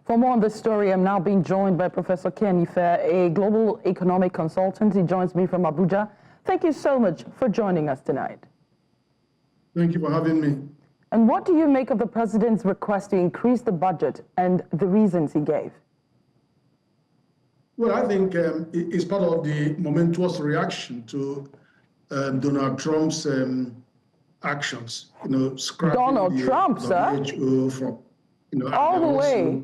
For more on this story, I'm now being joined by Professor Ken Ife, a global economic consultant. He joins me from Abuja. Thank you so much for joining us tonight. Thank you for having me. And what do you make of the president's request to increase the budget and the reasons he gave? Well, I think it's part of the momentous reaction to Donald Trump's actions. Scrapping Donald Trump, WHO from, all the way.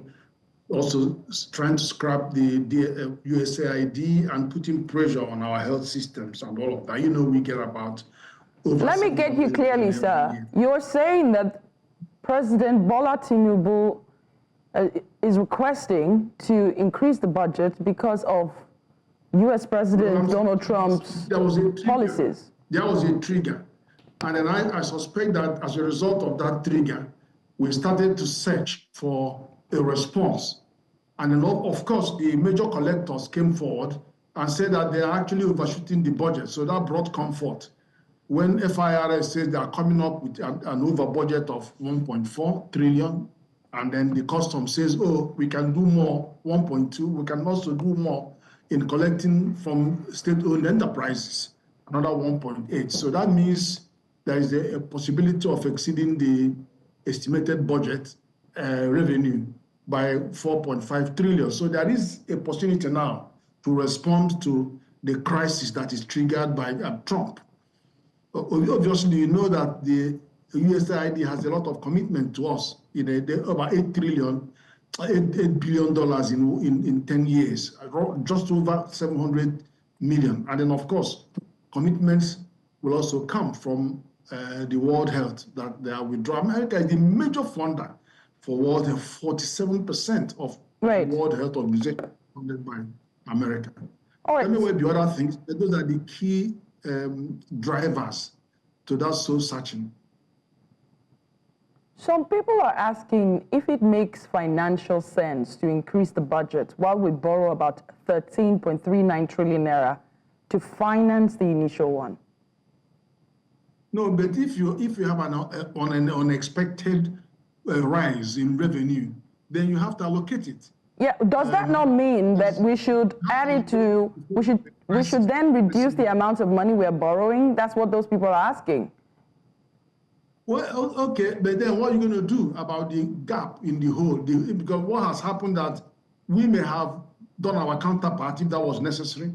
Also trying to scrap the USAID and putting pressure on our health systems and all of that. We get about over. Let me get you clearly, sir. You're saying that President Bola Tinubu is requesting to increase the budget because of U.S. President Donald Trump's policies. There was a trigger. And then I suspect that as a result of that trigger, we started to search for a response. And then, of course, the major collectors came forward and said that they are actually overshooting the budget. So that brought comfort. When FIRS says they are coming up with an over budget of 1.4 trillion, and then the customs says, oh, we can do more, 1.2, we can also do more in collecting from state-owned enterprises, another 1.8. So that means there is a possibility of exceeding the estimated budget revenue by 4.5 trillion. So there is a possibility now to respond to the crisis that is triggered by Trump. Obviously, you know that the USAID has a lot of commitment to us. About $8 billion in 10 years, just over 700 million. And then, of course, commitments will also come from the World Health that they are withdrawing. America is the major funder for World Health. 47% of the World Health Organization funded by America. Anyway, the other things, those are the key drivers to that soul searching. Some people are asking if it makes financial sense to increase the budget while we borrow about 13.39 trillion naira to finance the initial one. No, but if you have an unexpected rise in revenue, then you have to allocate it. Yeah, does that not mean that we should add it to, we should then reduce the amount of money we are borrowing? That's what those people are asking. Well, okay, but then what are you going to do about the gap in the hole? Because what has happened that we may have done our counterpart if that was necessary,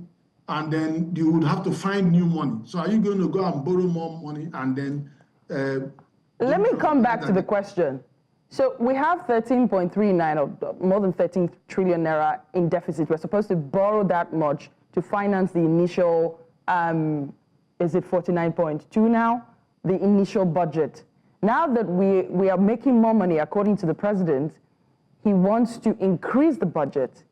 and then you would have to find new money. So are you going to go and borrow more money and then... Let me come back to the question. So we have 13.39 or more than 13 trillion naira in deficit. We're supposed to borrow that much to finance the initial, is it 49.2 now? The initial budget. Now that we are making more money, according to the president, he wants to increase the budget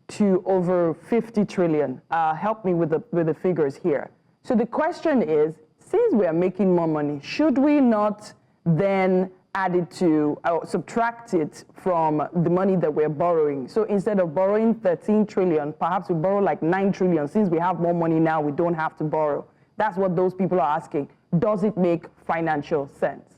to over 50 trillion. Help me with the figures here. So the question is, since we are making more money, should we not then add it to, or subtract it from the money that we're borrowing? So instead of borrowing 13 trillion, perhaps we borrow like 9 trillion. Since we have more money now, we don't have to borrow. That's what those people are asking. Does it make financial sense?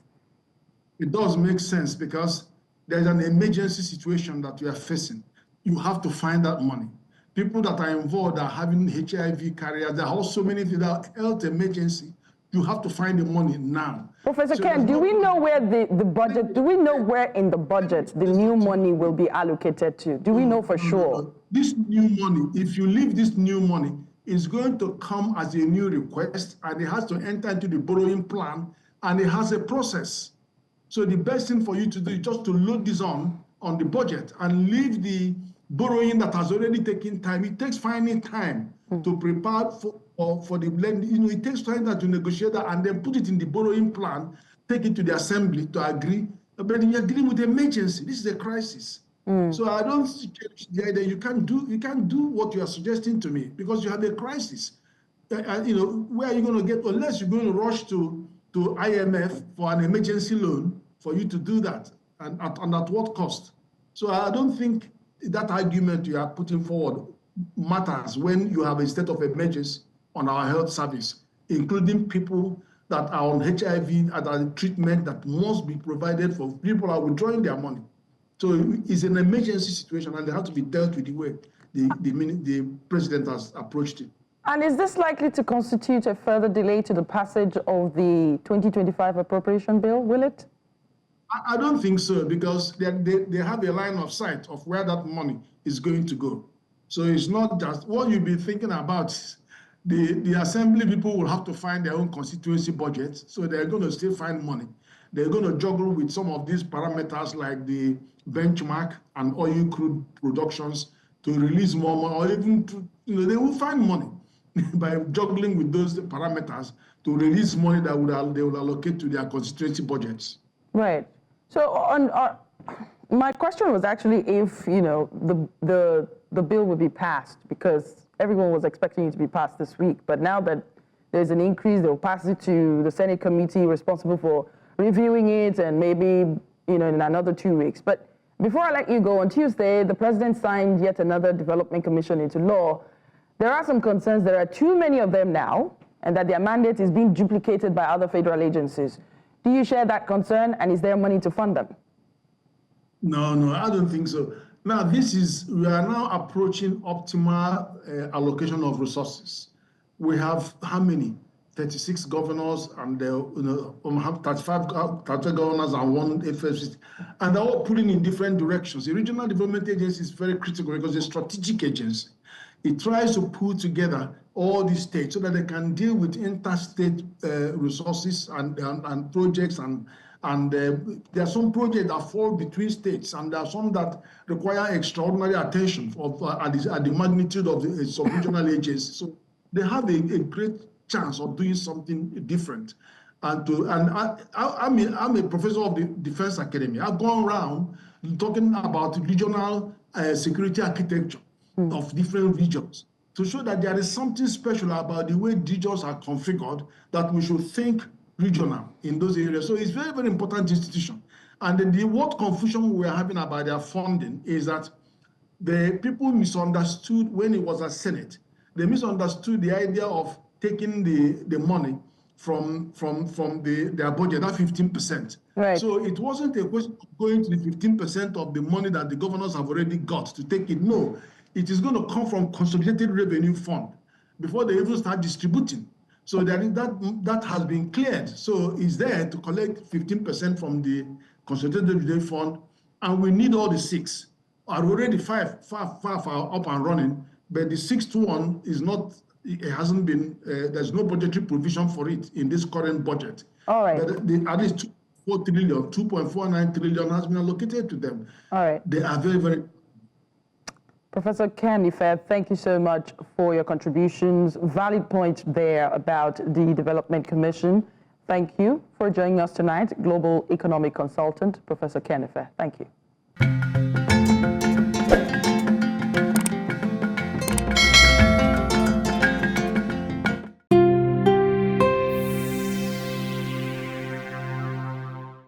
It does make sense because there's an emergency situation that we are facing. You have to find that money. People that are involved are having HIV carriers. There are also many things that are health emergency. You have to find the money now. Professor Ken, do we know where the budget, do we know where in the budget the new money will be allocated to? Do we know for sure? This new money, if you leave this new money, is going to come as a new request, and it has to enter into the borrowing plan, and it has a process. So the best thing for you to do is just to load this on the budget and leave the borrowing that has already taken time. It takes finding time to prepare for the blend. It takes time to negotiate that and then put it in the borrowing plan, take it to the assembly to agree. But you're dealing with emergency. This is a crisis. So I don't suggest the idea you can't do what you are suggesting to me because you have a crisis. Where are you going to get, unless you're going to rush to IMF for an emergency loan for you to do that, and at what cost? So I don't think that argument you are putting forward matters when you have a state of emergency on our health service, including people that are on HIV and treatment that must be provided for. People are withdrawing their money. So it's an emergency situation, and they have to be dealt with the way the president has approached it. And is this likely to constitute a further delay to the passage of the 2025 appropriation bill, will it? I don't think so, because they have a line of sight of where that money is going to go. So it's not just what you'll be thinking about. The assembly people will have to find their own constituency budget, so they're going to still find money. They're going to juggle with some of these parameters like the benchmark and oil crude productions to release more money, or even to, they will find money by juggling with those parameters to release money that they will allocate to their constituency budgets. Right. So my question was actually if the bill would be passed, because everyone was expecting it to be passed this week. But now that there's an increase, they'll pass it to the Senate committee responsible for reviewing it, and maybe in another 2 weeks. But before I let you go, on Tuesday, the president signed yet another development commission into law. There are some concerns there are too many of them now, and that their mandate is being duplicated by other federal agencies. Do you share that concern, and is there money to fund them? No, I don't think so. Now, we are now approaching optimal allocation of resources. We have how many? 36 governors and 35 governors and one FFC, and they're all pulling in different directions. The Regional Development Agency is very critical because it's a strategic agency. It tries to pull together all these states so that they can deal with interstate resources and projects, and there are some projects that fall between states, and there are some that require extraordinary attention at the magnitude of the sub-regional agency. So they have a great chance of doing something different. I'm a professor of the Defense Academy. I've gone around talking about regional security architecture of different regions to show that there is something special about the way regions are configured, that we should think regional in those areas. So it's very, very important institution. And what confusion we are having about their funding is that the people misunderstood when it was a Senate. They misunderstood the idea of taking the money from their budget, that 15%. Right. So it wasn't a question of going to the 15% of the money that the governors have already got to take it. No, it is going to come from consolidated revenue fund before they even start distributing. So that has been cleared. So it's there to collect 15% from the consolidated revenue fund, and we need all the 6. Are already 5 far up and running, but the 6th one is not. It hasn't been, there's no budgetary provision for it in this current budget. All right. But at least 2.49 trillion has been allocated to them. All right. They are very, very. Professor Ken Ife, thank you so much for your contributions. Valid point there about the Development Commission. Thank you for joining us tonight. Global Economic Consultant, Professor Ken Ife. Thank you.